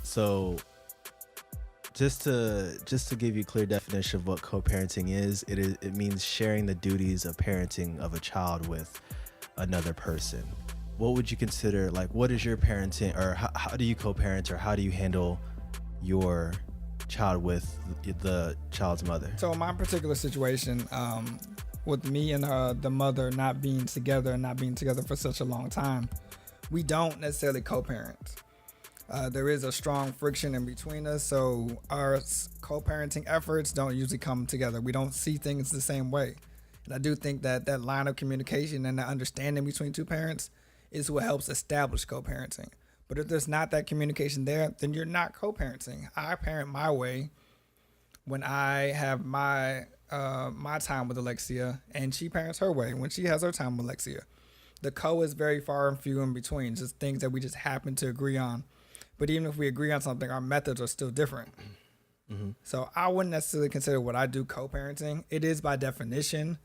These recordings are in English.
So just to give you a clear definition of what co-parenting is, it means sharing the duties of parenting of a child with another person. What would you consider, like, what is your parenting, or how do you co-parent, or how do you handle your child with the child's mother? So in my particular situation, with me and the mother not being together for such a long time, we don't necessarily co-parent. There is a strong friction in between us, so our co-parenting efforts don't usually come together. We don't see things the same way. And I do think that that line of communication and the understanding between two parents is what helps establish co-parenting. But if there's not that communication there, then you're not co-parenting. I parent my way when I have my time with Alexia, and she parents her way when she has her time with Alexia. The co is very far and few in between, just things that we just happen to agree on. But even if we agree on something, our methods are still different. Mm-hmm. So I wouldn't necessarily consider what I do co-parenting. It is by definition,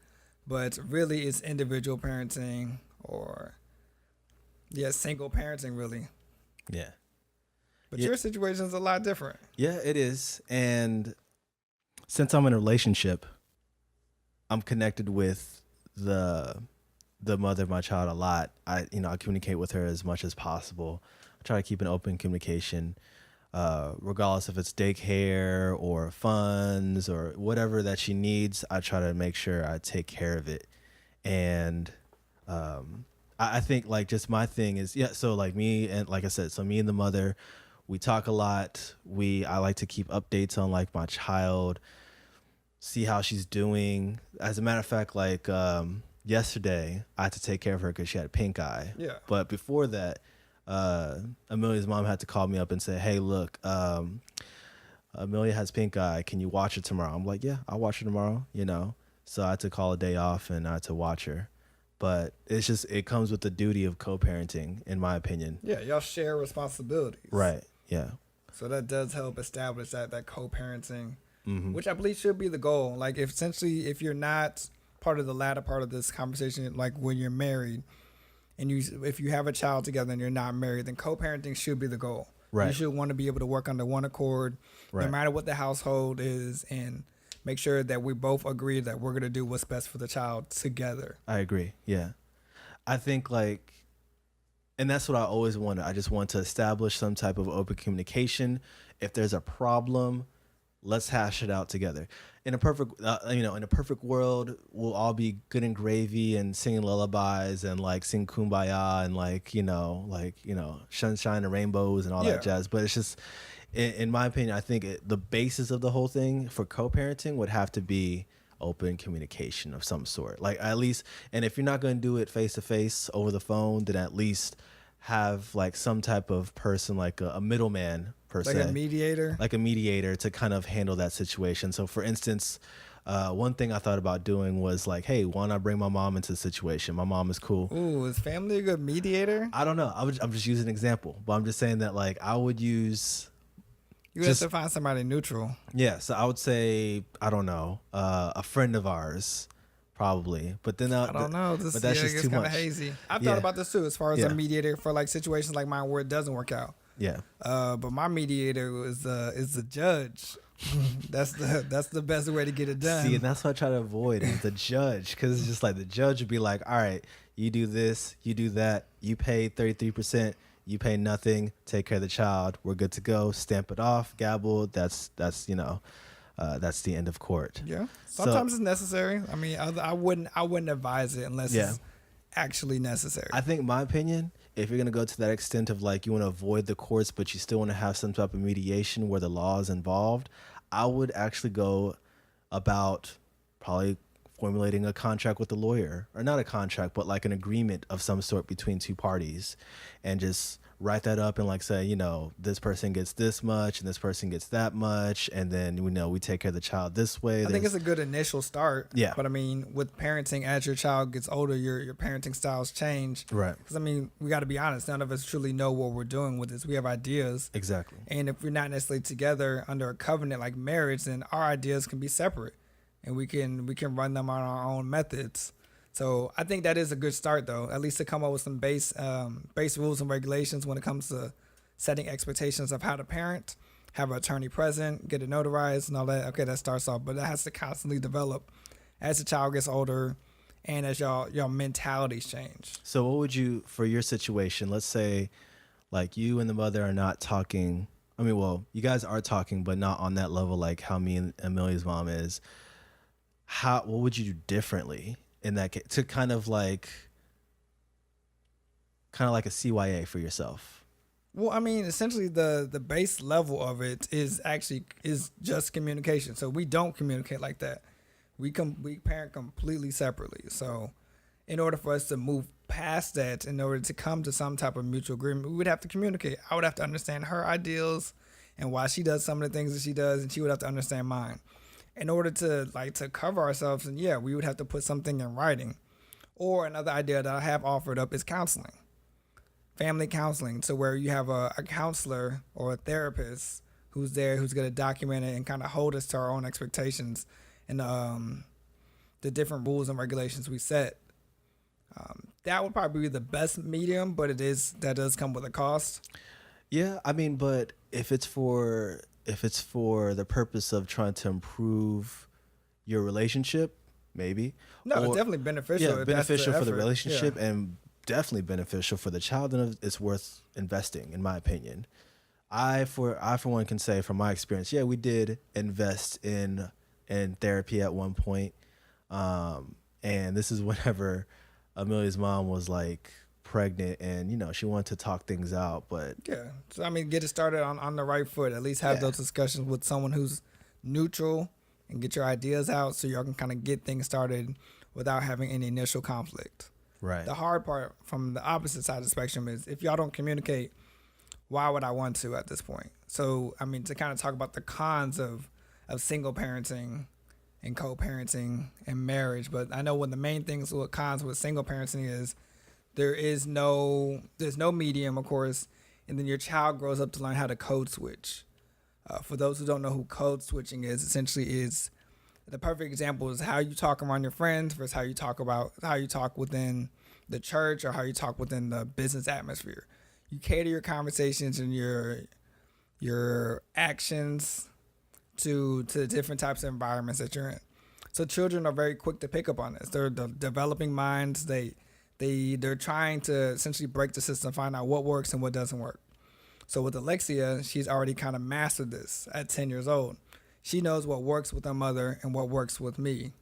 but really it's individual parenting or single parenting really. Yeah. But your situation is a lot different. Yeah, it is. And since I'm in a relationship, I'm connected with the mother of my child a lot. I communicate with her as much as possible. I try to keep an open communication, regardless if it's daycare or funds or whatever that she needs. I try to make sure I take care of it. And I think, like, just my thing is, so like me and, like I said, so me and the mother, we talk a lot. I like to keep updates on, like, my child, see how she's doing. As a matter of fact, like, yesterday I had to take care of her because she had pink eye. Yeah. But before that, Amelia's mom had to call me up and say, hey, look, Amelia has pink eye. Can you watch it tomorrow? I'm like, yeah, I'll watch it tomorrow, So I had to call a day off and I had to watch her. But it comes with the duty of co-parenting, in my opinion. Yeah, y'all share responsibilities. Right, yeah. So that does help establish that co-parenting, Mm-hmm. which I believe should be the goal. Like, if you're not part of the latter part of this conversation, like when you're married, and if you have a child together and you're not married, then co-parenting should be the goal. Right. You should want to be able to work under one accord, right, no matter what the household is, and make sure that we both agree that we're going to do what's best for the child together. I agree. Yeah. I think, like, and that's what I always wanted. I just want to establish some type of open communication. If there's a problem, let's hash it out together. In a perfect world, we'll all be good and gravy and singing lullabies and, like, sing kumbaya and, like, sunshine and rainbows and all that jazz. But it's just, in my opinion, I think the basis of the whole thing for co-parenting would have to be open communication of some sort. Like, at least, and if you're not going to do it face to face over the phone, then at least have, like, some type of person, like a middleman per se. Like a mediator? Like a mediator to kind of handle that situation. So, for instance, one thing I thought about doing was, like, hey, why not bring my mom into the situation? My mom is cool. Ooh, is family a good mediator? I don't know. I'm just using an example. But I'm just saying that, like, I would use... You have to find somebody neutral. Yeah, so I would say, I don't know, a friend of ours, probably. But then I don't know. But that's just too much. Hazy. I've thought about this too, as far as a mediator for, like, situations like mine where it doesn't work out. Yeah. But my mediator is the judge. That's the best way to get it done. See, and that's what I try to avoid, is the judge, because it's just like the judge would be like, all right, you do this, you do that, you pay 33%. You pay nothing, take care of the child, we're good to go, stamp it off, gavel, that's the end of court. Yeah. Sometimes it's necessary. I mean, I wouldn't advise it unless it's actually necessary. I think, my opinion, if you're going to go to that extent of, like, you want to avoid the courts, but you still want to have some type of mediation where the law is involved, I would actually go about probably formulating a contract with the lawyer, or not a contract, but like an agreement of some sort between two parties, and just write that up and, like, say, this person gets this much and this person gets that much, and then we take care of the child this way. I think it's a good initial start. Yeah. But I mean, with parenting, as your child gets older, your parenting styles change. Right. Because, I mean, we got to be honest. None of us truly know what we're doing with this. We have ideas. Exactly. And if we're not necessarily together under a covenant like marriage, then our ideas can be separate, and we can run them on our own methods. So I think that is a good start, though, at least to come up with some base rules and regulations when it comes to setting expectations of how to parent, have an attorney present, get it notarized and all that. Okay, that starts off, but that has to constantly develop as the child gets older and as y'all mentalities change. So what would you, for your situation, let's say like you and the mother are not talking. I mean, well, you guys are talking, but not on that level like how me and Amelia's mom is. What would you do differently in that case to kind of like a CYA for yourself? Well, I mean, essentially the base level of it is just communication. So we don't communicate like that. We parent completely separately. So in order for us to move past that, in order to come to some type of mutual agreement, we would have to communicate. I would have to understand her ideals and why she does some of the things that she does, and she would have to understand mine. In order to cover ourselves, and yeah, we would have to put something in writing. Or another idea that I have offered up is counseling. Family counseling, so where you have a counselor or a therapist who's there, who's going to document it and kind of hold us to our own expectations and the different rules and regulations we set. That would probably be the best medium, but that does come with a cost. Yeah, I mean, but if it's for the purpose of trying to improve your relationship, maybe. No, it's definitely beneficial. Yeah, beneficial for the relationship, yeah. And definitely beneficial for the child, and it's worth investing, in my opinion. I for one can say from my experience, yeah, we did invest in therapy at one point, and this is whenever Amelia's mom was like pregnant, and she wanted to talk things out, but yeah. So I mean, get it started on the right foot. At least have those discussions with someone who's neutral and get your ideas out, so y'all can kind of get things started without having any initial conflict. Right. The hard part from the opposite side of the spectrum is if y'all don't communicate, why would I want to at this point? So I mean, to kind of talk about the cons of single parenting and co-parenting and marriage, but I know one of the main things with cons with single parenting is there's no medium, of course, and then your child grows up to learn how to code switch. For those who don't know who code switching is, essentially is the perfect example is how you talk around your friends versus how you talk within the church or how you talk within the business atmosphere. You cater your conversations and your actions to different types of environments that you're in. So children are very quick to pick up on this. They're developing minds. They're trying to essentially break the system, find out what works and what doesn't work. So with Alexia, she's already kind of mastered this at 10 years old. She knows what works with her mother and what works with me.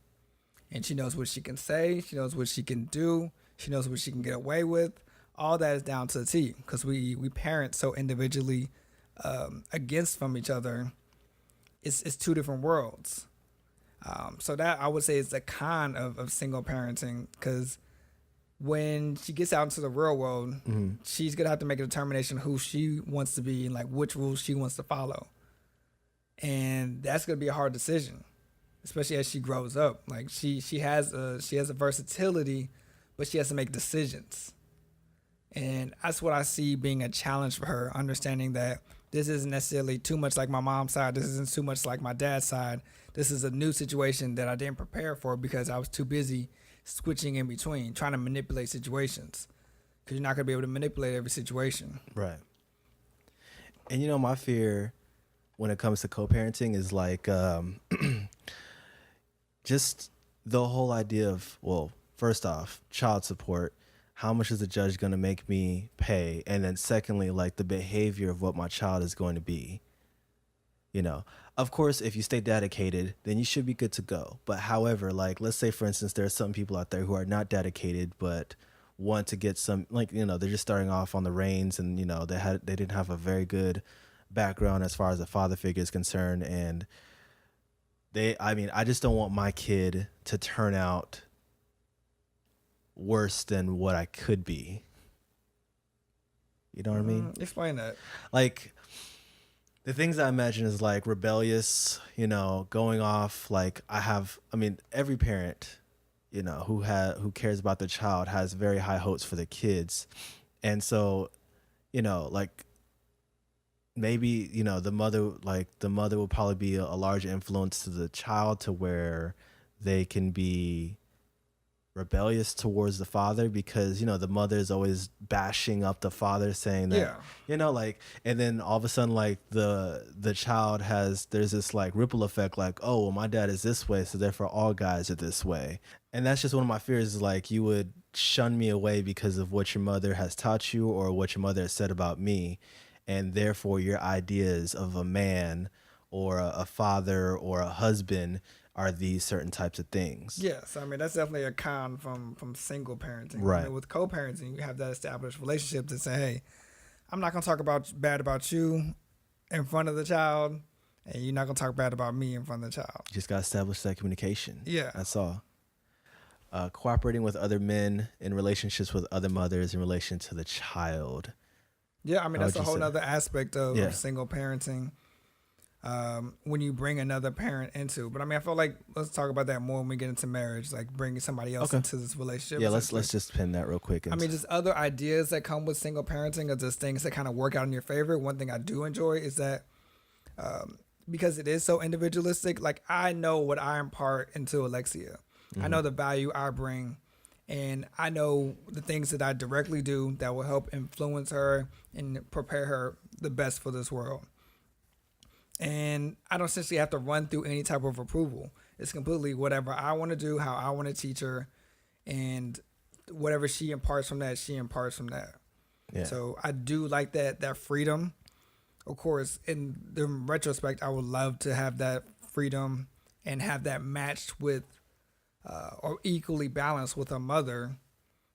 And she knows what she can say. She knows what she can do. She knows what she can get away with. All that is down to the T because we parent so individually against from each other. It's two different worlds. So that I would say is the con of single parenting because when she gets out into the real world, she's going to have to make a determination who she wants to be and like which rules she wants to follow. And that's going to be a hard decision, especially as she grows up. Like she has a versatility, but she has to make decisions. And that's what I see being a challenge for her, understanding that this isn't necessarily too much like my mom's side. This isn't too much like my dad's side. This is a new situation that I didn't prepare for because I was too busy switching in between, trying to manipulate situations. Because you're not going to be able to manipulate every situation. Right. And my fear when it comes to co-parenting is like just the whole idea of, well, first off, child support. How much is the judge going to make me pay? And then secondly, like the behavior of what my child is going to be. Of course, if you stay dedicated, then you should be good to go. But however, like, let's say, for instance, there are some people out there who are not dedicated, but want to get some, like, they're just starting off on the reins and, they didn't have a very good background as far as the father figure is concerned. And I just don't want my kid to turn out worse than what I could be. You know what I mean? Explain that. Like, the things I imagine is like rebellious, going off. Like every parent, who cares about their child has very high hopes for the kids. And so, like maybe, the mother will probably be a large influence to the child to where they can be rebellious towards the father, because the mother is always bashing up the father, saying that like, and then all of a sudden, like, the child there's this like ripple effect, like, oh, well, my dad is this way, so therefore all guys are this way. And that's just one of my fears, is like, you would shun me away because of what your mother has taught you or what your mother has said about me, and therefore your ideas of a man or a father or a husband are these certain types of things. Yes, I mean that's definitely a con from single parenting. Right. I mean, with co-parenting, you have that established relationship to say, hey, I'm not gonna talk bad about you in front of the child, and you're not gonna talk bad about me in front of the child. You just gotta establish that communication. Yeah, that's all. Cooperating with other men in relationships with other mothers in relation to the child. Yeah, I mean that's a whole other aspect of single parenting. When you bring another parent into, but I mean, I feel like let's talk about that more when we get into marriage, like bringing somebody else into this relationship. Yeah, let's just pin that real quick. I mean, just other ideas that come with single parenting are just things that kind of work out in your favor. One thing I do enjoy is that because it is so individualistic, like I know what I impart into Alexia. I know the value I bring, and I know the things that I directly do that will help influence her and prepare her the best for this world. And I don't essentially have to run through any type of approval. It's completely whatever I want to do, how I want to teach her, and whatever she imparts from that, she imparts from that. Yeah. So I do like that freedom. Of course, in the retrospect, I would love to have that freedom and have that matched with or equally balanced with a mother.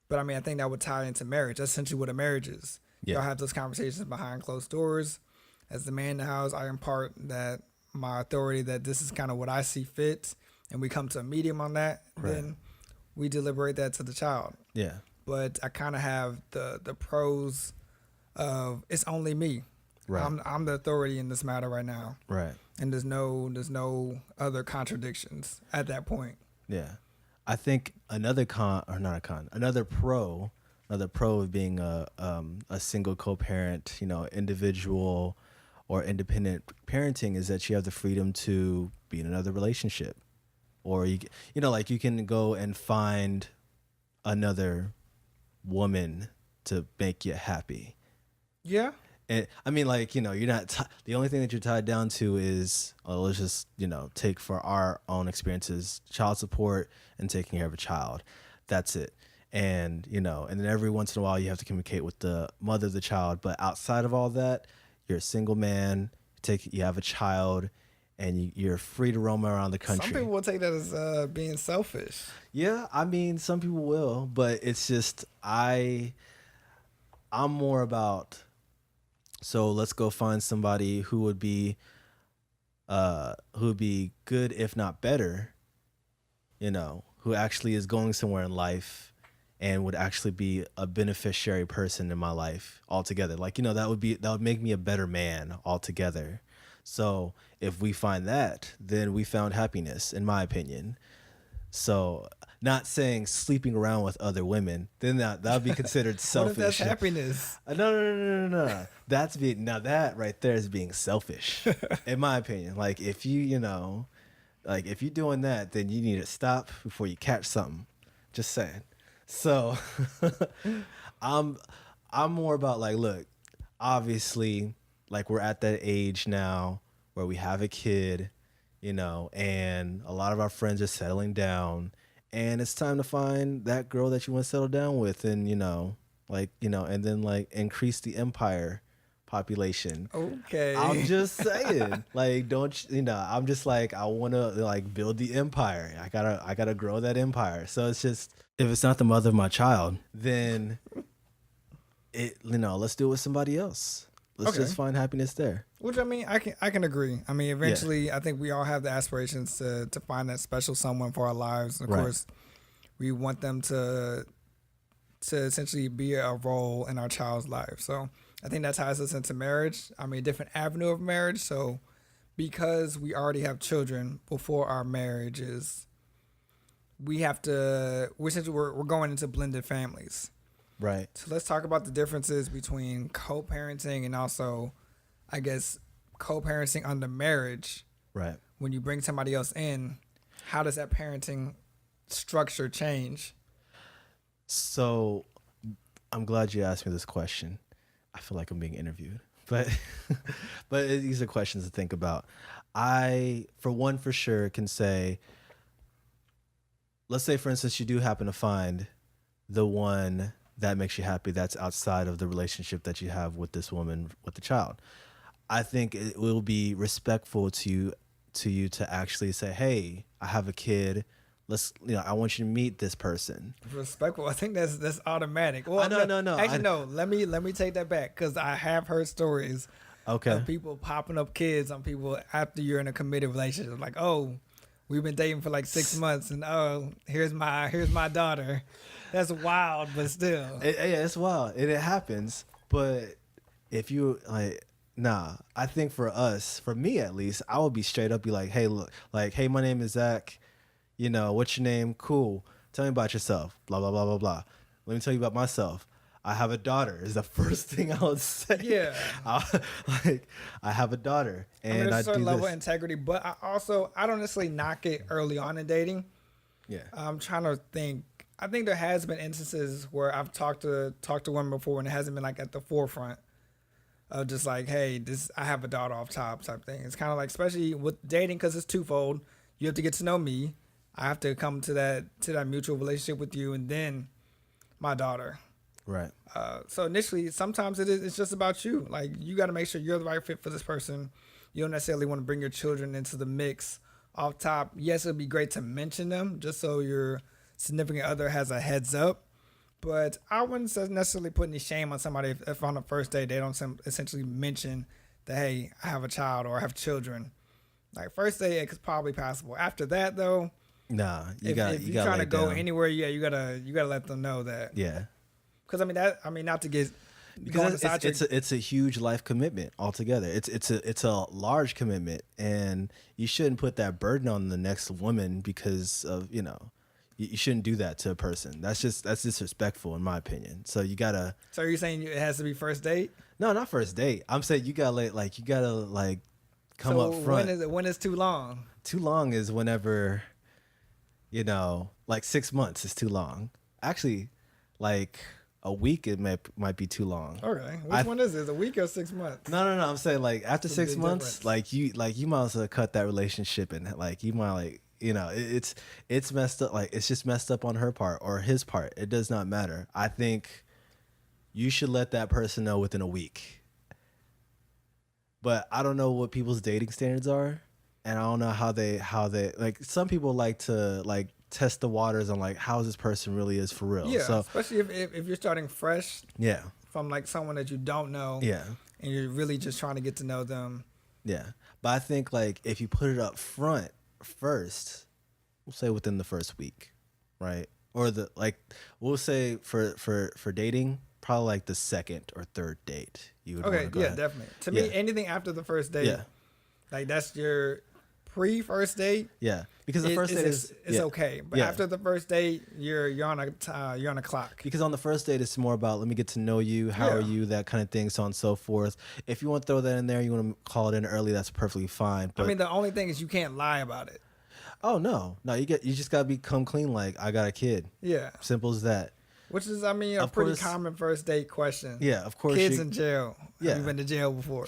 But I mean, I think that would tie into marriage. That's essentially what a marriage is. Yeah. Y'all have those conversations behind closed doors. As the man in the house, I impart that my authority, that this is kind of what I see fit, and we come to a medium on that. Right. Then we deliberate that to the child. Yeah. But I kind of have the pros of it's only me. Right. I'm the authority in this matter right now. Right. And there's no other contradictions at that point. Yeah. I think another pro of being a single co-parent, individual or independent parenting, is that you have the freedom to be in another relationship, or you can go and find another woman to make you happy. Yeah. And I mean, you're not the only thing that you're tied down to is, let's just, take for our own experiences, child support and taking care of a child. That's it. And, and then every once in a while you have to communicate with the mother of the child. But outside of all that, you're a single man, you have a child, and you're free to roam around the country. Some people will take that as being selfish. Yeah, I mean, some people will, but it's just, I'm more about, so let's go find somebody who would be good, if not better, who actually is going somewhere in life and would actually be a beneficiary person in my life altogether. That would make me a better man altogether. So if we find that, then we found happiness, in my opinion. So not saying sleeping around with other women, then that would be considered selfish. What if that's happiness? No. That right there is being selfish, in my opinion. Like if you, if you're doing that, then you need to stop before you catch something. Just saying. So I'm more about look, obviously, we're at that age now where we have a kid, and a lot of our friends are settling down, and it's time to find that girl that you want to settle down with, and and then increase the empire population. Okay. I'm just saying, I'm just I want to build the empire. I gotta grow that empire. So it's just, if it's not the mother of my child, then let's do it with somebody else. Let's just find happiness there. Which, I mean, I can agree. I mean, eventually, I think we all have the aspirations to find that special someone for our lives. And of course, we want them to essentially be a role in our child's life. So I think that ties us into marriage. I mean, a different avenue of marriage. So because we already have children before our marriages, we're going into blended families. Right. So let's talk about the differences between co-parenting and also, I guess, co-parenting under marriage. Right. When you bring somebody else in, how does that parenting structure change? So I'm glad you asked me this question. I feel like I'm being interviewed, but but these are questions to think about. I, for one, for sure can say, let's say, for instance, you do happen to find the one that makes you happy that's outside of the relationship that you have with this woman with the child. I think it will be respectful to you to actually say, "Hey, I have a kid. Let's, I want you to meet this person." Respectful. I think that's automatic. Well, No. Actually, no. Let me take that back because I have heard stories Okay. of people popping up kids on people after you're in a committed relationship. Like, oh, we've been dating for like 6 months, and oh, here's my daughter. That's wild, but still. Yeah, it's wild. It happens. But if you like, nah, I think for me at least, I would be straight up, be like, hey, look, like, hey, my name is Zach. What's your name? Cool. Tell me about yourself. Blah, blah, blah, blah, blah. Let me tell you about myself. I have a daughter is the first thing I would say. Yeah. I have a daughter, and There's I a certain do level this. of integrity, but I don't necessarily knock it early on in dating. Yeah. I'm trying to think. I think there has been instances where I've talked to women before, and it hasn't been like at the forefront of just like, hey, I have a daughter off top type thing. It's kind of like, especially with dating, because it's twofold. You have to get to know me. I have to come to that mutual relationship with you, and then my daughter. Right. So initially, sometimes it's just about you. Like, you got to make sure you're the right fit for this person. You don't necessarily want to bring your children into the mix off top. Yes, it'd be great to mention them just so your significant other has a heads up. But I wouldn't necessarily put any shame on somebody if on the first date they don't essentially mention that, hey, I have a child or I have children. Like, first date, it's probably possible. After that, though, Nah, if you're trying to go anywhere, yeah, you gotta let them know that. Yeah. Because not to get because it's a huge life commitment altogether. It's a large commitment, and you shouldn't put that burden on the next woman because of you shouldn't do that to a person. That's disrespectful in my opinion. So you gotta. So are you saying it has to be first date? No, not first date. I'm saying you gotta come up front. When is too long? Too long is whenever, like 6 months is too long. Actually, like a week might be too long. Okay, which one is it? A week or 6 months? No. I'm saying like after 6 months, difference. you might as well cut that relationship and you might it's messed up. Like it's just messed up on her part or his part. It does not matter. I think you should let that person know within a week. But I don't know what people's dating standards are, and I don't know how they like. Some people like to test the waters on how this person really is for real. Yeah, so, especially if you're starting fresh. Yeah. From someone that you don't know. Yeah. And you're really just trying to get to know them. Yeah, but I think if you put it up front first, we'll say within the first week, right? Or we'll say for dating, probably the second or third date. You would okay, go yeah, ahead. definitely. To me, anything after the first date, that's your pre-first date. Yeah, because the first date is okay, but after the first date, you're on a clock. Because on the first date, it's more about let me get to know you, how are you, that kind of thing, so on and so forth. If you want to throw that in there, you want to call it in early, that's perfectly fine. But, I mean, the only thing is you can't lie about it. Oh no, you just gotta become clean. I got a kid. Yeah, simple as that. Which is, a pretty common first date question. Yeah, of course. Kids in jail. Yeah. Have you been to jail before?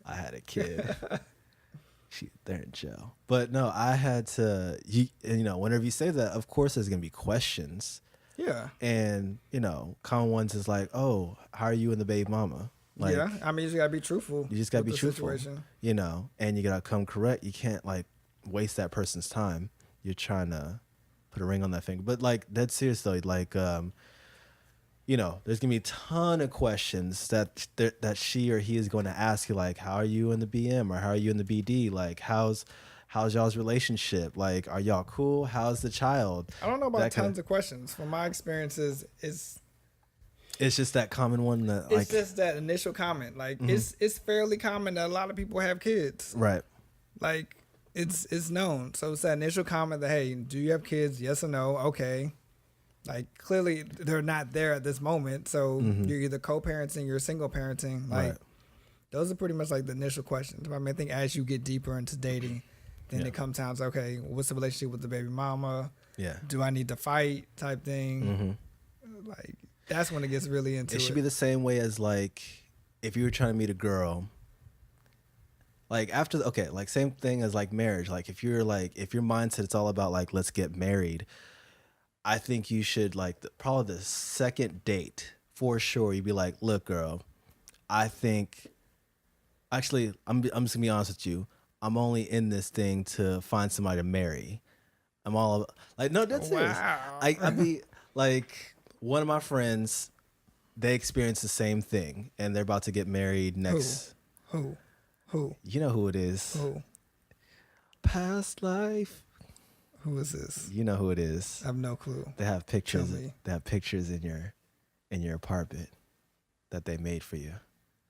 I had a kid. They're in jail. But no, I had to, whenever you say that, of course there's going to be questions. Yeah. And, common ones is oh, how are you and the baby mama? Yeah. You just got to be truthful. You just got to be truthful. Situation. And you got to come correct. You can't waste that person's time. You're trying to put a ring on that finger. But that's serious though. There's gonna be a ton of questions that she or he is going to ask you, how are you in the BM or how are you in the BD? How's y'all's relationship? Are y'all cool? How's the child? I don't know about tons of questions. From my experiences, it's just that common one that it's just that initial comment. Mm-hmm. It's fairly common that a lot of people have kids. Right. It's known. So it's that initial comment that, hey, do you have kids? Yes or no? Okay. Clearly they're not there at this moment. So you're either co-parenting, you're single parenting. Right. Those are pretty much the initial questions. I think as you get deeper into dating, Then it comes down to, okay, what's the relationship with the baby mama? Yeah. Do I need to fight type thing? Like, that's when it gets really into it. It should be the same way as like if you were trying to meet a girl. Like after like same thing as like marriage. Like if your mindset it's all about like let's get married, I think you should like probably the second date for sure. You'd be like, look, girl, I think actually I'm just gonna be honest with you. I'm only in this thing to find somebody to marry. I'm all like, no, that's serious. I be like one of my friends, they experienced the same thing and they're about to get married next. Who? You know who it is. Who? Past life. Who is this? You know who it is. I have no clue. They have pictures. Tell me. They have pictures in your apartment that they made for you.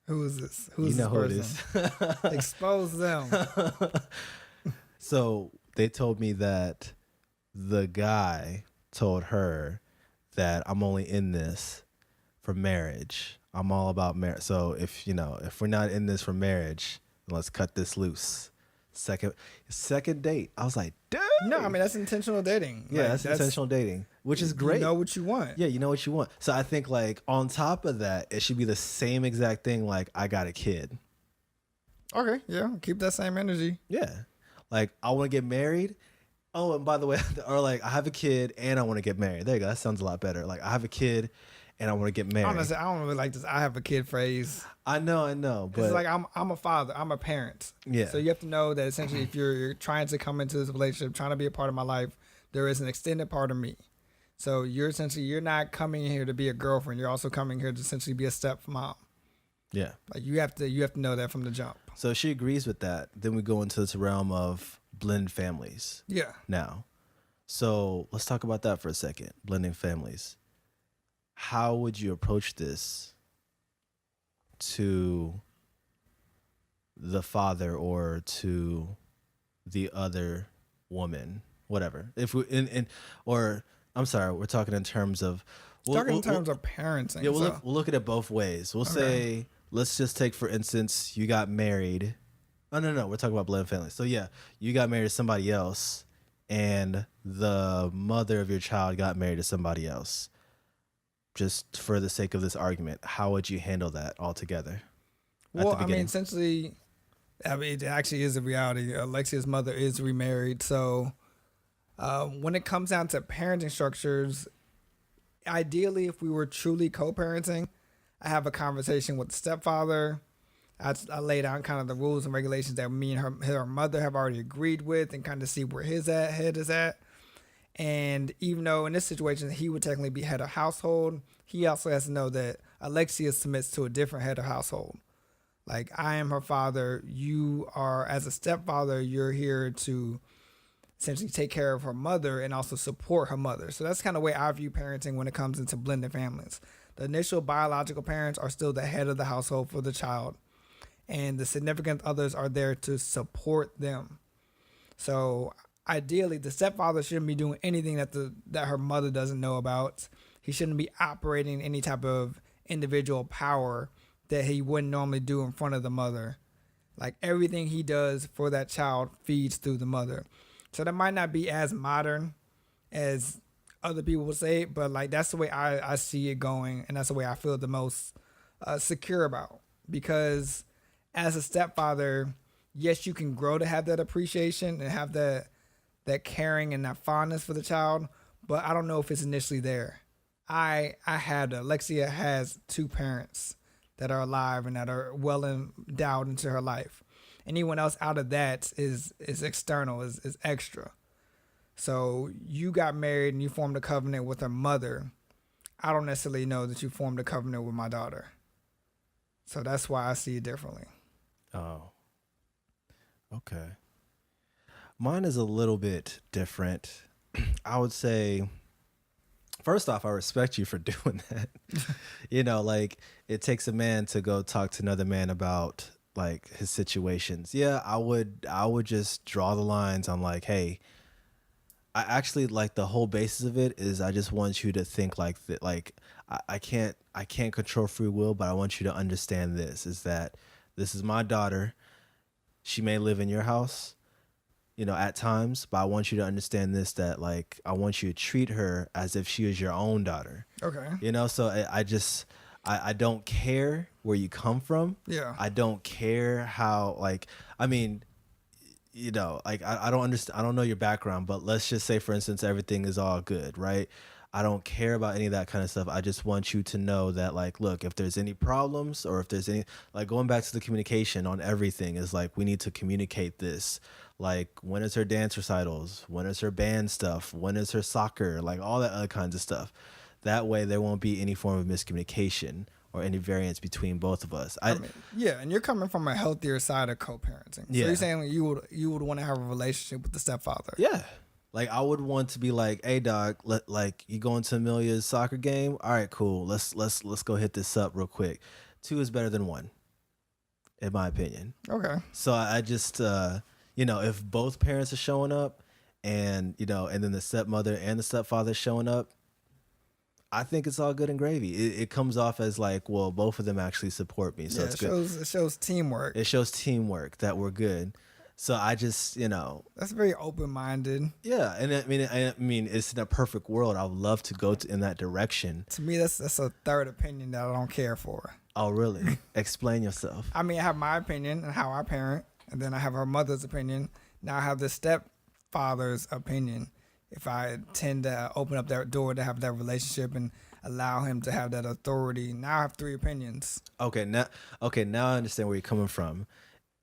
Who is this? Who is you know who this it person? is. Expose them. So they told me that the guy told her that I'm only in this for marriage. I'm all about marriage. So if we're not in this for marriage, let's cut this loose. Second date. I was like, dude. No, I mean that's intentional dating. Yeah, Like, that's intentional dating, which is great. You know what you want. Yeah, you know what you want. So I think like on top of that, it should be the same exact thing. Like I got a kid. Okay, yeah, keep that same energy. Yeah, like I want to get married. Oh, and by the way, or like I have a kid and I want to get married. There you go. That sounds a lot better. Like I have a kid and I want to get married. Honestly, I don't really like this "I have a kid" phrase. I know, but It's like I'm a father, I'm a parent. Yeah. So you have to know that essentially, if you're trying to come into this relationship, trying to be a part of my life, there is an extended part of me. So you're not coming here to be a girlfriend. You're also coming here to essentially be a stepmom. Yeah. Like you have to know that from the jump. So she agrees with that. Then we go into this realm of blended families. Yeah. Now, so let's talk about that for a second. Blending families. How would you approach this to the father or to the other woman, whatever? If we or I'm sorry, we're talking in terms of in terms of parenting. Yeah, we'll look at it both ways. We'll say, let's just take for instance, you got married. Oh no, we're talking about blended families. So yeah, you got married to somebody else, and the mother of your child got married to somebody else. Just for the sake of this argument, how would you handle that altogether? Well, I mean, essentially, it actually is a reality. Alexia's mother is remarried. So when it comes down to parenting structures, ideally, if we were truly co-parenting, I have a conversation with the stepfather. I lay down kind of the rules and regulations that me and her mother have already agreed with and kind of see where his head is at. And even though in this situation he would technically be head of household, he also has to know that Alexia submits to a different head of household. Like, I am her father. You are, as a stepfather, you're here to essentially take care of her mother and also support her mother. So that's kind of the way I view parenting when it comes into blended families. The initial biological parents are still the head of the household for the child, and the significant others are there to support them. So ideally, the stepfather shouldn't be doing anything that her mother doesn't know about. He shouldn't be operating any type of individual power that he wouldn't normally do in front of the mother. Like, everything he does for that child feeds through the mother. So that might not be as modern as other people would say it, but like that's the way I see it going, and that's the way I feel the most secure about. Because as a stepfather, yes, you can grow to have that appreciation and have that caring and that fondness for the child, but I don't know if it's initially there. Alexia has two parents that are alive and that are well endowed into her life. Anyone else out of that is external, is extra. So you got married and you formed a covenant with her mother. I don't necessarily know that you formed a covenant with my daughter. So that's why I see it differently. Oh, okay. Mine is a little bit different. I would say, first off, I respect you for doing that. Like, it takes a man to go talk to another man about like his situations. Yeah, I would just draw the lines on like, hey, I actually like the whole basis of it is I just want you to think like that. Like I can't control free will, but I want you to understand this is that this is my daughter. She may live in your house, at times, but I want you to understand this, that like I want you to treat her as if she is your own daughter. Okay. So I don't care where you come from. Yeah. I don't care how, like, I mean, like I don't understand. I don't know your background, but let's just say, for instance, everything is all good, right? I don't care about any of that kind of stuff. I just want you to know that, like, look, if there's any problems or if there's any, like, going back to the communication on everything is like, we need to communicate this. Like, when is her dance recitals? When is her band stuff? When is her soccer? Like, all that other kinds of stuff. That way there won't be any form of miscommunication or any variance between both of us. I mean, yeah, and you're coming from a healthier side of co-parenting. Yeah. So you're saying like, you would want to have a relationship with the stepfather. Yeah. Like, I would want to be like, hey dog, like, you going to Amelia's soccer game? All right, cool. Let's go hit this up real quick. 2 is better than 1, in my opinion. Okay. So I just if both parents are showing up and and then the stepmother and the stepfather showing up, I think it's all good and gravy. It comes off as like, well, both of them actually support me. So it's good. It shows teamwork. It shows teamwork that we're good. So I just, That's very open-minded. Yeah, and I mean, it's in a perfect world. I would love to go in that direction. To me, that's a third opinion that I don't care for. Oh, really? Explain yourself. I mean, I have my opinion and how I parent, and then I have her mother's opinion. Now I have the stepfather's opinion. If I tend to open up that door to have that relationship and allow him to have that authority, now I have 3 opinions. Okay, now I understand where you're coming from.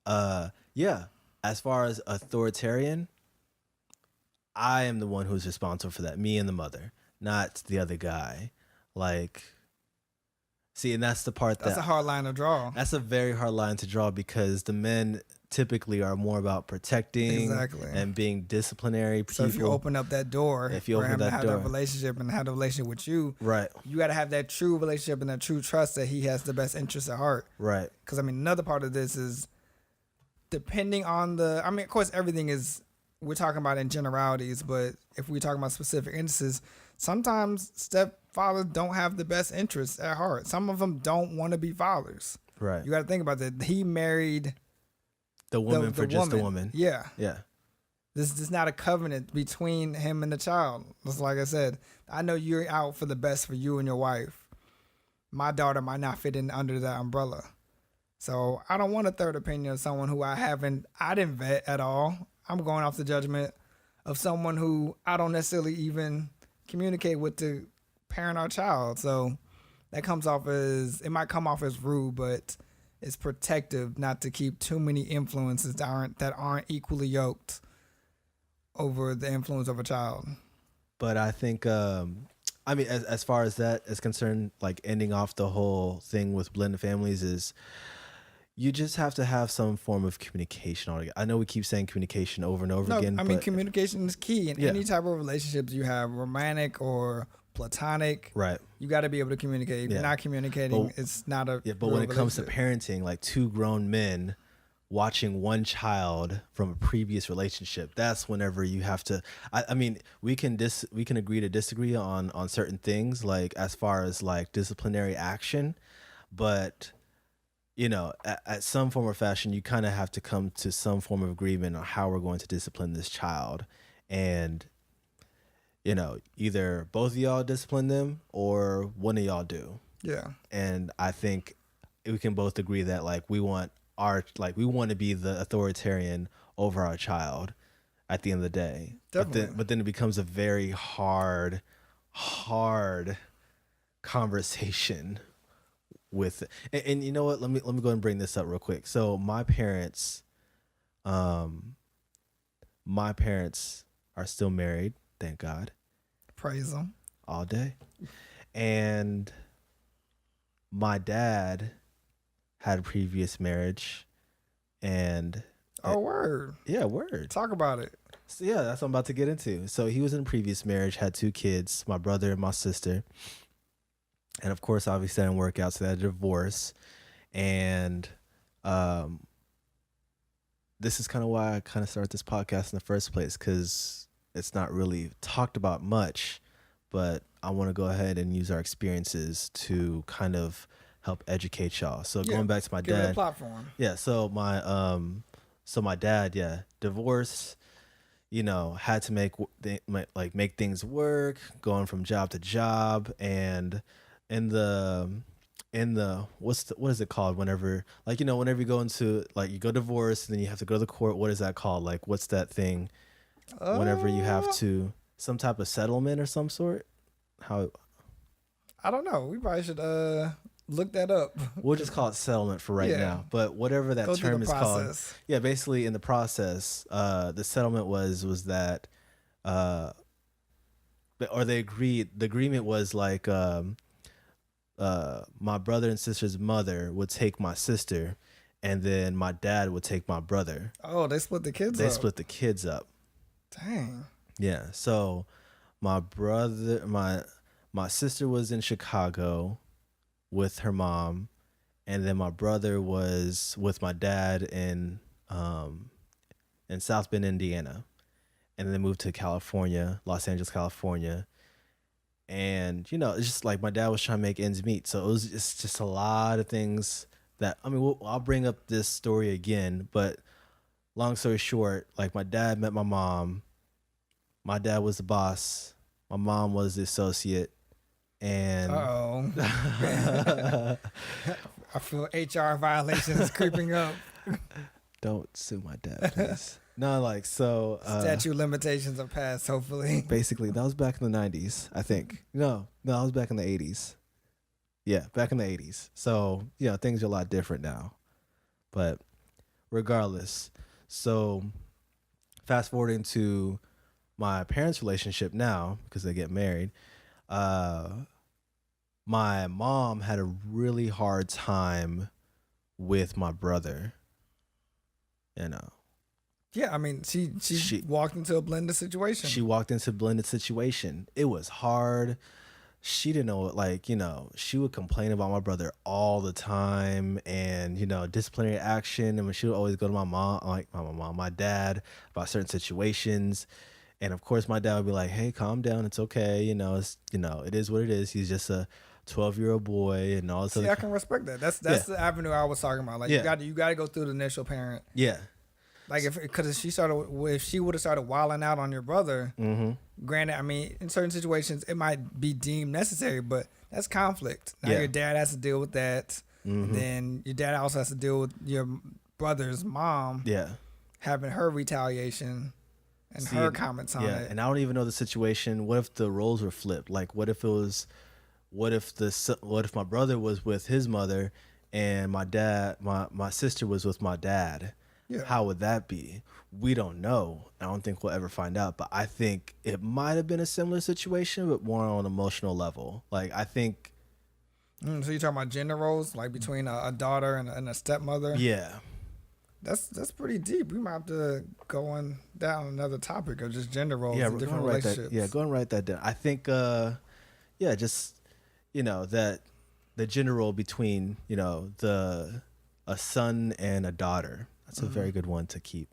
Yeah. As far as authoritarian, I am the one who's responsible for that. Me and the mother, not the other guy. Like, see, and that's the part that's a hard line to draw. That's a very hard line to draw because the men typically are more about protecting and being disciplinary people. So if you open up that door for him to have that relationship and have a relationship with you, right, you got to have that true relationship and that true trust that he has the best interest at heart. Right. Because, I mean, another part of this is depending on of course, everything is, we're talking about in generalities, but if we're talking about specific instances, sometimes stepfathers don't have the best interests at heart. Some of them don't want to be fathers. Right. You got to think about that. He married the woman for just the woman. Yeah. Yeah. This is not a covenant between him and the child. Just like I said, I know you're out for the best for you and your wife. My daughter might not fit in under that umbrella. So I don't want a third opinion of someone who I didn't vet at all. I'm going off the judgment of someone who I don't necessarily even communicate with to parent our child. So that it might come off as rude, but it's protective not to keep too many influences that aren't equally yoked over the influence of a child. But I think, as far as that is concerned, like ending off the whole thing with blended families is, you just have to have some form of communication altogether. I know we keep saying communication over and over again. I mean, communication is key in any type of relationships you have, romantic or platonic. Right. You got to be able to communicate. If you're not communicating, it's not a but when it comes to parenting, like 2 grown men watching one child from a previous relationship, that's whenever you have to. I mean, we can agree to disagree on certain things, like as far as like disciplinary action, but at some form or fashion, you kind of have to come to some form of agreement on how we're going to discipline this child. And, either both of y'all discipline them or one of y'all do. Yeah. And I think we can both agree that like we want to be the authoritarian over our child at the end of the day. Definitely. But then it becomes a very hard conversation with it. And you know what, let me go and bring this up real quick. So my parents are still married, thank God. Praise them all day. And my dad had a previous marriage, and word. Yeah, word. Talk about it. So yeah, that's what I'm about to get into. So he was in a previous marriage, had 2 kids, my brother and my sister. And of course, obviously, that didn't work out, so they had a divorce. And this is kind of why I kind of started this podcast in the first place, because it's not really talked about much, but I want to go ahead and use our experiences to kind of help educate y'all. So going back to my dad, a platform. Yeah. So my dad, divorced, had to make things work, going from job to job, and in the what is it called whenever whenever you go into you go divorce and then you have to go to the court, what is that called? Like what's that thing whenever you have to some type of settlement or some sort? How I don't know. We probably should look that up. we'll just call it settlement for right now. But whatever that Go through term the is called. process. Yeah, basically in the process, the settlement was that the agreement was my brother and sister's mother would take my sister, and then my dad would take my brother. Oh, they split the kids They up. split the kids up. Dang. Yeah. So my sister was in Chicago with her mom, and then my brother was with my dad in South Bend, Indiana, and then they moved to California, Los Angeles, California. And it's just like my dad was trying to make ends meet, so it's just a lot of things that I'll bring up this story again, but long story short, like my dad met my mom. My dad was the boss. My mom was the associate. And Uh-oh. I feel HR violations creeping up. don't sue my dad, please. No, Statute limitations are passed, hopefully. basically that was back in the 90s, I think. No, that was back in the 80s. Yeah, back in the 80s. So, things are a lot different now. But regardless, so fast forwarding to my parents' relationship now, because they get married, my mom had a really hard time with my brother. Yeah, I mean, she walked into a blended situation. She walked into a blended situation. It was hard. She didn't know, she would complain about my brother all the time, and, disciplinary action. And she would always go to my dad about certain situations. And of course my dad would be like, hey, calm down. It's okay. It is what it is. He's just a 12-year-old boy and all this. See, I can respect that. That's the avenue I was talking about. Like, you got to go through the initial parent. Yeah. Like, if she would have started wilding out on your brother, granted, I mean, in certain situations it might be deemed necessary, but that's conflict. Now your dad has to deal with that. Then your dad also has to deal with your brother's mom. Yeah. Having her retaliation and her comments on it. Yeah, and I don't even know the situation. What if the roles were flipped? Like, what if my brother was with his mother, and my sister was with my dad? Yeah. How would that be? We don't know. I don't think we'll ever find out. But I think it might have been a similar situation, but more on an emotional level. Like, I think. So you're talking about gender roles, like between a daughter and a stepmother? Yeah. That's pretty deep. We might have to go on down another topic of just gender roles and different relationships. Go and write that down. I think, just, that the gender role between, a son and a daughter. That's a very good one to keep.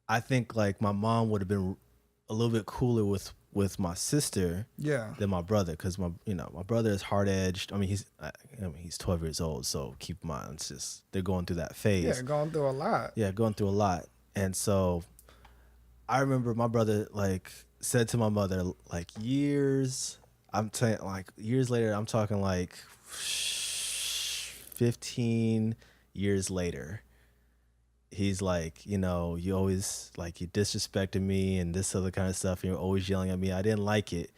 I think my mom would have been a little bit cooler with my sister than my brother, because my brother is hard edged. I mean he's 12 years old, so keep in mind it's just they're going through that phase. Yeah, going through a lot. And so I remember my brother said to my mother years later. I'm talking 15 years later. He's like, you always you disrespected me and this other kind of stuff. And you're always yelling at me. I didn't like it,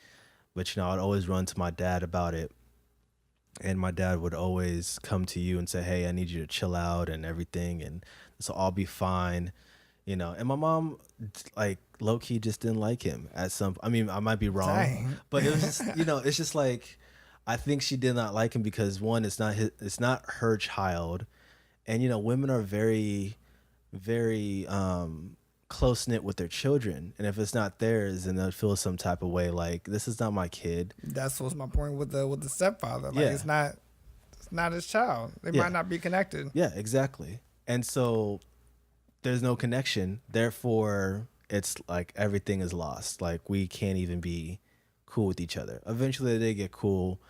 but I'd always run to my dad about it. And my dad would always come to you and say, hey, I need you to chill out and everything. And this will all be fine. And my mom, low key just didn't like him I might be wrong. Dang. But it was just, it's just I think she did not like him because one, it's not her child. And, women are very, very close knit with their children, and if it's not theirs, then they'll feel some type of way this is not my kid. That's what's my point with the stepfather. It's not his child. They might not be connected. Yeah, exactly. And so there's no connection, therefore it's everything is lost. We can't even be cool with each other. Eventually they get cool,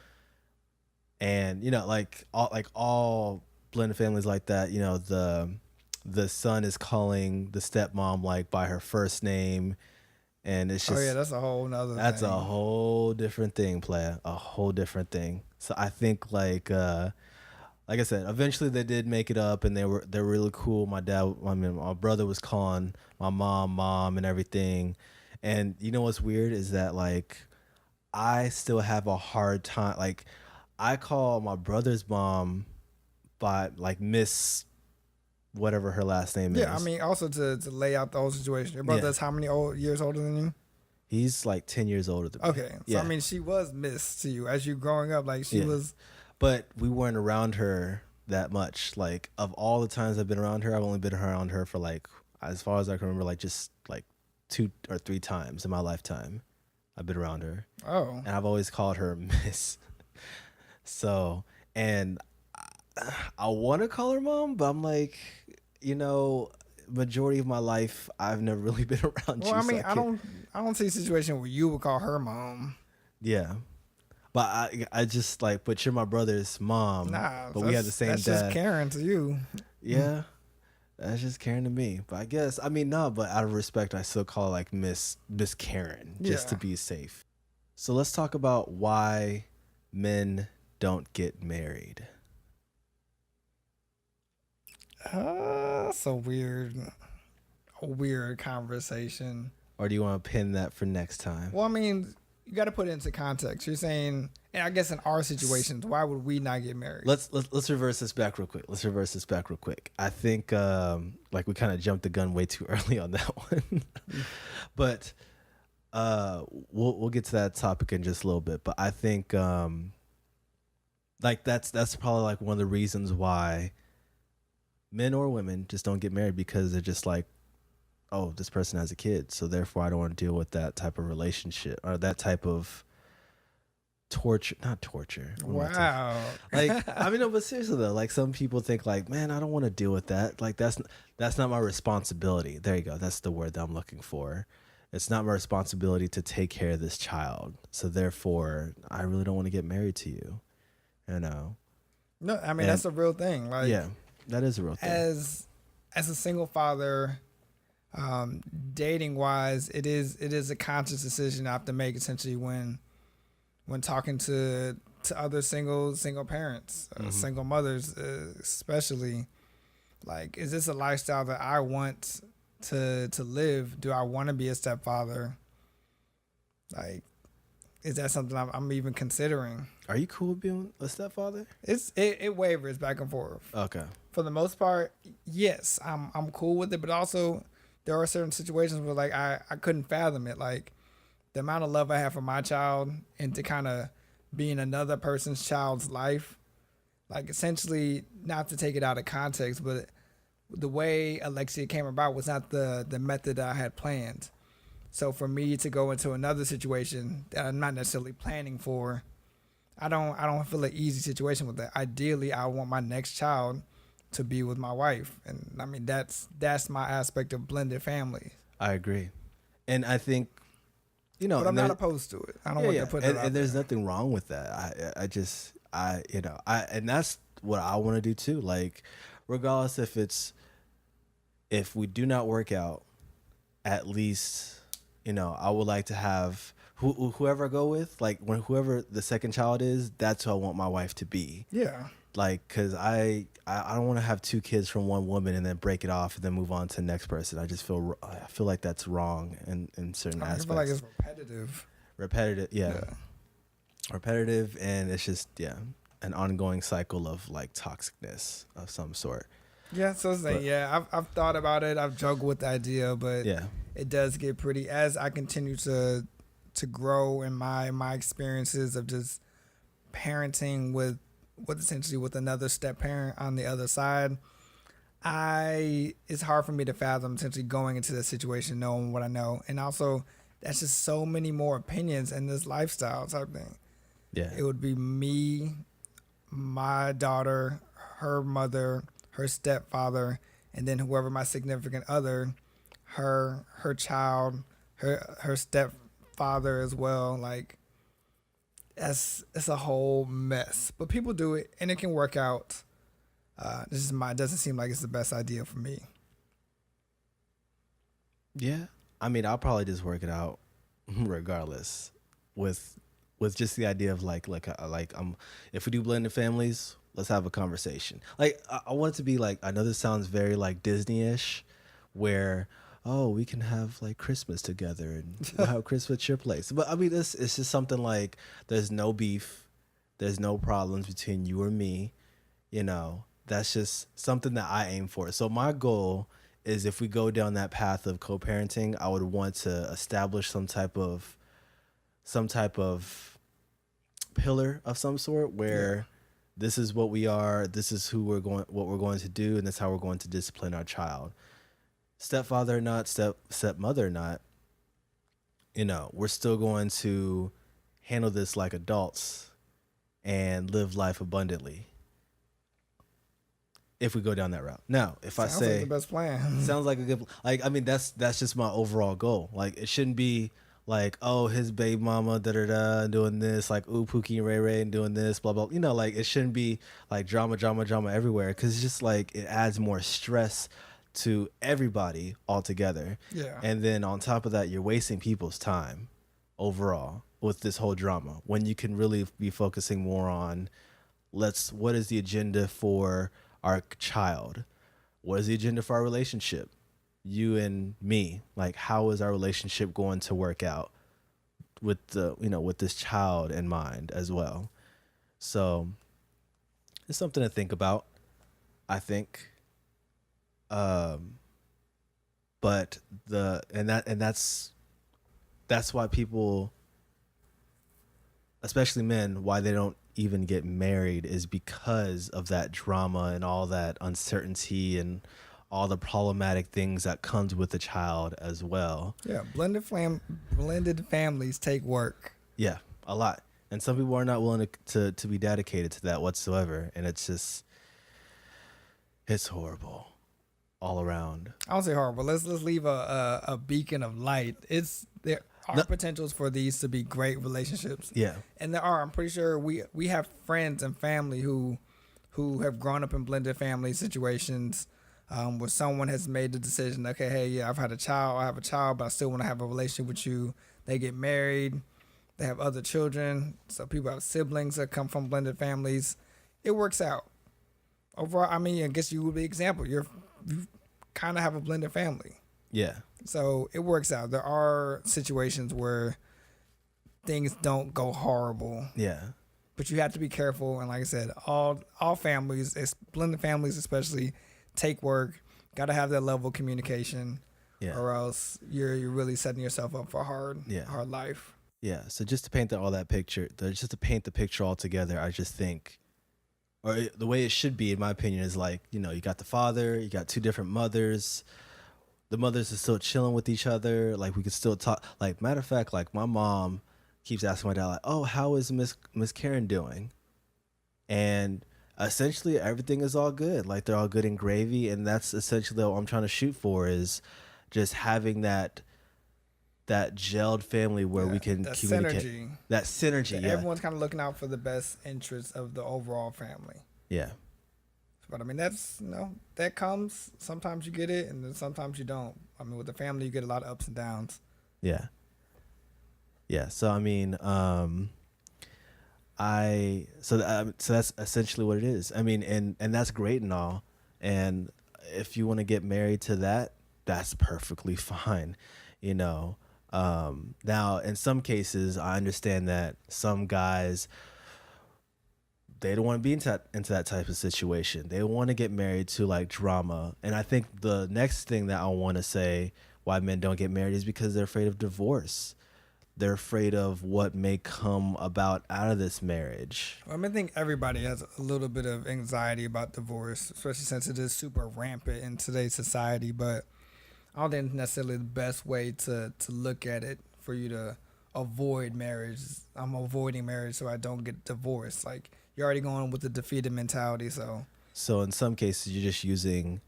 and all blended families like that, the son is calling the stepmom like by her first name, and it's Oh just yeah, that's a whole nother that's thing. a whole different thing, player. A whole different thing. So I think like I said, eventually they did make it up, and they're really cool. My brother was calling my mom, and everything. And you know what's weird is that like I still have a hard time. Like I call my brother's mom by like Miss whatever her last name Yeah, I is. mean, also to lay out the whole situation. Your Yeah, brother's how many years older than you? he's like 10 years older than me. Okay, so I Yeah, mean, she was Miss to you as you growing up. Like she yeah. was. But we weren't around her that much. Like of all the times I've been around her, I've only been around her for like, as far as I can remember, like just like 2 or 3 times in my lifetime. I've been around her, Oh, and I've always called her Miss. So, and I want to call her mom, but I'm like, you know, majority of my life I've never really been around well, you, I so mean, I can't. I don't see a situation where you would call her mom. Yeah, but I just like, but you're my brother's mom, Nah, but we have the same that's just dad. Karen to you. Yeah, that's just Karen to me. But I guess I mean no, but out of respect, I still call her like Miss Karen just to Yeah. be safe. So let's talk about why men don't get married. That's a weird conversation. Or do you want to pin that for next time? Well, I mean, you got to put it into context. You're saying, and I guess in our situations, why would we not get married? Let's reverse this back real quick. I think like we kind of jumped the gun way too early on that one. But we'll get to that topic in just a little bit. But I think like that's probably like one of the reasons why men or women just don't get married, because they're just like, oh, this person has a kid, so therefore I don't want to deal with that type of relationship or that type of torture. Not torture. What am I talking- Wow. Like, I mean, no, but seriously though, like some people think like, man, I don't want to deal with that. Like that's not my responsibility. There you go. That's the word that I'm looking for. It's not my responsibility to take care of this child. So therefore, I really don't want to get married to you. You know. No, I mean, And- that's a real thing. Like, Yeah, that is a real thing. as a single father, dating wise, it is a conscious decision I have to make essentially when talking to other single parents, single mothers, especially. Like, is this a lifestyle that I want to live? Do I want to be a stepfather? Like, is that something I'm even considering? Are you cool with being a stepfather? It wavers back and forth. Okay. For the most part, yes, I'm cool with it, but also there are certain situations where like I couldn't fathom it. Like the amount of love I have for my child and to kind of be in another person's child's life, like essentially not to take it out of context, but the way Alexia came about was not the method that I had planned. So for me to go into another situation that I'm not necessarily planning for, I don't feel an easy situation with that. Ideally, I want my next child to be with my wife, and I mean that's my aspect of blended family. I agree. And I think, you know, But I'm and not there- opposed to it. I don't yeah, want yeah. to put and, it out and there's there. nothing wrong with that. And that's what I want to do too. Like, regardless if we do not work out, at least, you know, I would like to have whoever I go with, like whoever the second child is, that's who I want my wife to be. Yeah, Like, cause I don't want to have 2 kids from one woman and then break it off and then move on to the next person. I feel like that's wrong in certain I aspects. feel like it's repetitive. Repetitive, yeah. Repetitive, and it's just an ongoing cycle of like toxicness of some sort. Yeah, so it's like, I've thought about it. I've joked with the idea, but Yeah, it does get pretty as I continue to grow in my experiences of just parenting with essentially with another step parent on the other side. It's hard for me to fathom essentially going into this situation knowing what I know, and also that's just so many more opinions in this lifestyle type thing. yeah, It would be me, my daughter, her mother, her stepfather, and then whoever my significant other, her child, her stepfather as well. Like it's a whole mess. But people do it and it can work out. It doesn't seem like it's the best idea for me. Yeah. I mean, I'll probably just work it out regardless with just the idea of if we do blended families, let's have a conversation. Like I want it to be like, I know this sounds very like Disney-ish, where oh, we can have like Christmas together and we'll have Christmas at your place. But I mean, it's just something like there's no beef, there's no problems between you or me. That's just something that I aim for. So my goal is, if we go down that path of co-parenting, I would want to establish some type of pillar of some sort where this is what we are, this is what we're going to do, and that's how we're going to discipline our child. Stepfather or not, stepmother or not, we're still going to handle this like adults and live life abundantly. If we go down that route. Now, if Sounds I say like the best plan. sounds like a good, like, I mean, that's just my overall goal. Like, it shouldn't be like, oh, his baby mama, doing this, like, ooh, Pookie and Ray Ray and doing this, blah, blah. Like, it shouldn't be like drama everywhere. Cause it's just like, it adds more stress to everybody altogether. Yeah. And then on top of that, you're wasting people's time overall with this whole drama, when you can really be focusing more on what is the agenda for our child? What is the agenda for our relationship? You and me, like, how is our relationship going to work out with with this child in mind as well? So it's something to think about, I think. But that's why people, especially men, why they don't even get married, is because of that drama and all that uncertainty and all the problematic things that comes with the child as well. Yeah, blended families take work. Yeah, a lot. And some people are not willing to be dedicated to that whatsoever. And it's horrible all around. I won't say horrible. Let's leave a beacon of light. There are potentials for these to be great relationships. Yeah. And there are. I'm pretty sure we have friends and family who have grown up in blended family situations, where someone has made the decision, okay, hey, yeah, I have a child, but I still want to have a relationship with you. They get married, they have other children. So people have siblings that come from blended families. It works out. Overall, I mean, I guess you would be an example. You kind of have a blended family. Yeah. So it works out. There are situations where things don't go horrible. Yeah. But you have to be careful. And like I said, all families, blended families especially, take work. Got to have that level of communication. Yeah. Or else you're really setting yourself up for a hard life. Yeah. So just to paint the picture all together, I just think, or the way it should be, in my opinion, is like, you got the father, you got two different mothers. The mothers are still chilling with each other. Like, we could still talk. Like, matter of fact, like, my mom keeps asking my dad, like, oh, how is Miss Karen doing? And essentially everything is all good. Like, they're all good and gravy. And that's essentially what I'm trying to shoot for, is just having that gelled family where we can communicate. That synergy. Yeah. Everyone's kind of looking out for the best interests of the overall family. Yeah. But I mean, that comes. Sometimes you get it, and then sometimes you don't. I mean, with the family, you get a lot of ups and downs. Yeah. Yeah. So I mean, so that's essentially what it is. I mean, and that's great and all. And if you want to get married to that, that's perfectly fine. Now in some cases, I understand that some guys, they don't want to be into that type of situation. They want to get married to like drama. And I think the next thing that I want to say why men don't get married is because they're afraid of divorce. They're afraid of what may come about out of this marriage. I mean, I think everybody has a little bit of anxiety about divorce, especially since it is super rampant in today's society. But I don't think it's necessarily the best way to look at it for you to avoid marriage. I'm avoiding marriage so I don't get divorced. Like, you're already going with the defeated mentality. So in some cases, you're just using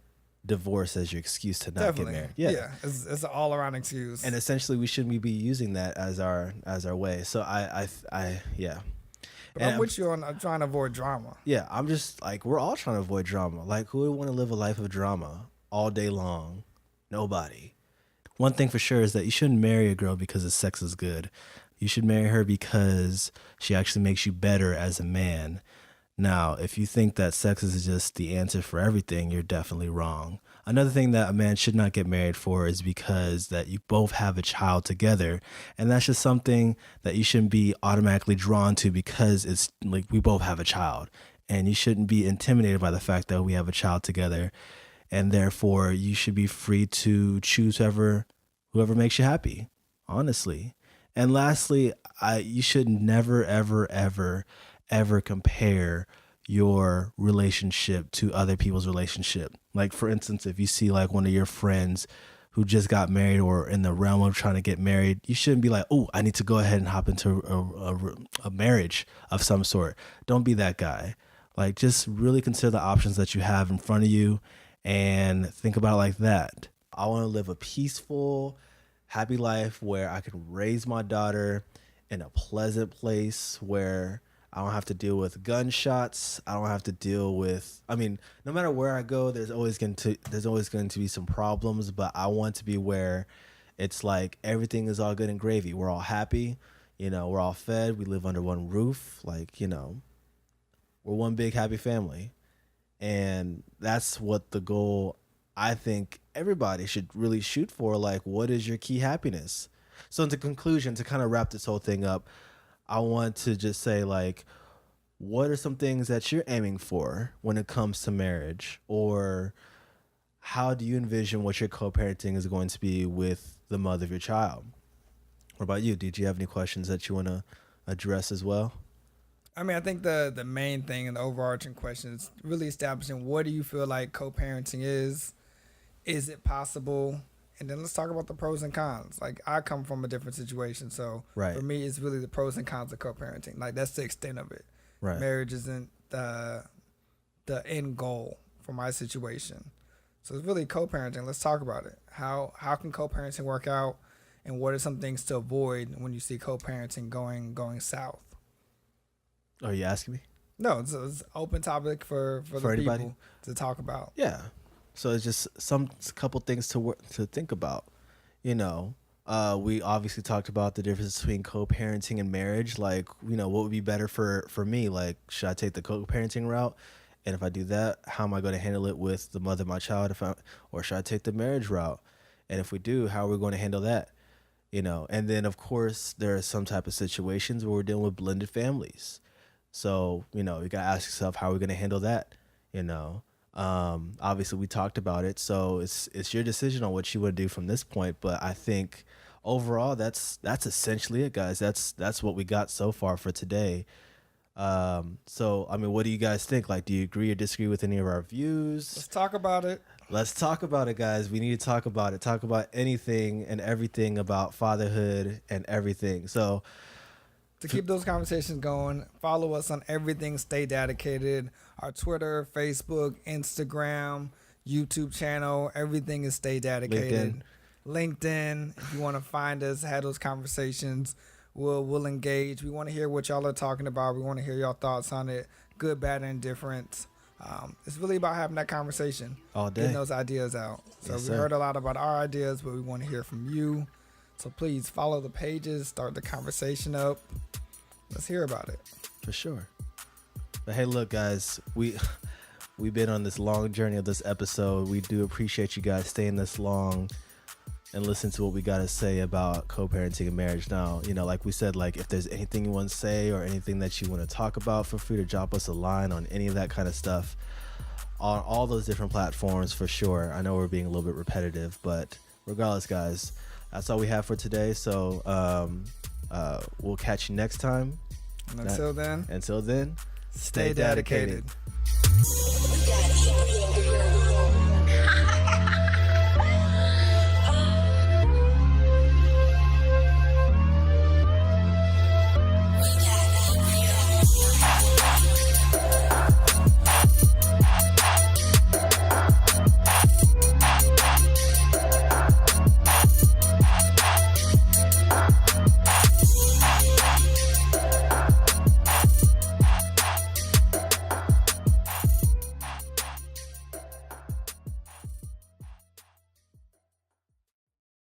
divorce as your excuse to not get married. Yeah. It's an all around excuse. And essentially, we shouldn't be using that as our way. So I yeah. But I'm with you on trying to avoid drama. Yeah, I'm just like, we're all trying to avoid drama. Like, who would want to live a life of drama all day long? Nobody. One thing for sure is that you shouldn't marry a girl because the sex is good. You should marry her because she actually makes you better as a man. Now, if you think that sex is just the answer for everything, you're definitely wrong. Another thing that a man should not get married for is because that you both have a child together. And that's just something that you shouldn't be automatically drawn to because it's like we both have a child. And you shouldn't be intimidated by the fact that we have a child together. And therefore, you should be free to choose whoever makes you happy, honestly. And lastly, you should never, ever, ever compare your relationship to other people's relationship. Like, for instance, if you see like one of your friends who just got married or in the realm of trying to get married, you shouldn't be like, oh, I need to go ahead and hop into a marriage of some sort. Don't be that guy. Like, just really consider the options that you have in front of you and think about it like that. I want to live a peaceful, happy life where I can raise my daughter in a pleasant place where I don't have to deal with gunshots. I don't have to deal with, no matter where I go, there's always going to be some problems, but I want to be where it's like everything is all good and gravy. We're all happy, we're all fed. We live under one roof. Like, we're one big happy family. And that's what the goal I think everybody should really shoot for. Like, what is your key happiness? So in the conclusion, to kind of wrap this whole thing up, I want to just say, like, what are some things that you're aiming for when it comes to marriage? Or how do you envision what your co-parenting is going to be with the mother of your child? What about you? Did you have any questions that you want to address as well? I think the main thing and the overarching question is really establishing what do you feel like co-parenting is? Is it possible? And then let's talk about the pros and cons. Like, I come from a different situation, so for me, it's really the pros and cons of co-parenting. Like, that's the extent of it. Right. Marriage isn't the end goal for my situation. So it's really co-parenting. Let's talk about it. How can co-parenting work out, and what are some things to avoid when you see co-parenting going south? Are you asking me? No, it's an open topic for the anybody? people to talk about. Yeah. So it's just a couple things to think about. We obviously talked about the difference between co-parenting and marriage. Like, what would be better for me? Like, should I take the co-parenting route? And if I do that, how am I going to handle it with the mother of my child? Or should I take the marriage route? And if we do, how are we going to handle that? And then of course there are some type of situations where we're dealing with blended families. So, you got to ask yourself, how are we going to handle that? Obviously we talked about it, so it's your decision on what you want to do from this point. But I think overall that's essentially it, guys. That's what we got so far for today. So what do you guys think? Like, do you agree or disagree with any of our views? Let's talk about it. Let's talk about it, guys. We need to talk about it. Talk about anything and everything about fatherhood and everything. So to keep those conversations going, follow us on everything Stay DADicated. Our Twitter, Facebook, Instagram, YouTube channel, everything is Stay DADicated. LinkedIn. If you want to find us, have those conversations, we'll engage. We want to hear what y'all are talking about. We want to hear your thoughts on it, good, bad, and indifferent. It's really about having that conversation, all day, getting those ideas out. So yes, we sir. heard a lot about our ideas, but we want to hear from you. So please follow the pages, start the conversation up. Let's hear about it. For sure. But hey, look, guys, we've been on this long journey of this episode. We do appreciate you guys staying this long and listen to what we got to say about co-parenting and marriage. Now, like we said, like, if there's anything you want to say or anything that you want to talk about, feel free to drop us a line on any of that kind of stuff on all those different platforms, for sure. I know we're being a little bit repetitive, but regardless, guys, that's all we have for today. So we'll catch you next time. And until then, stay DADicated. DADicated.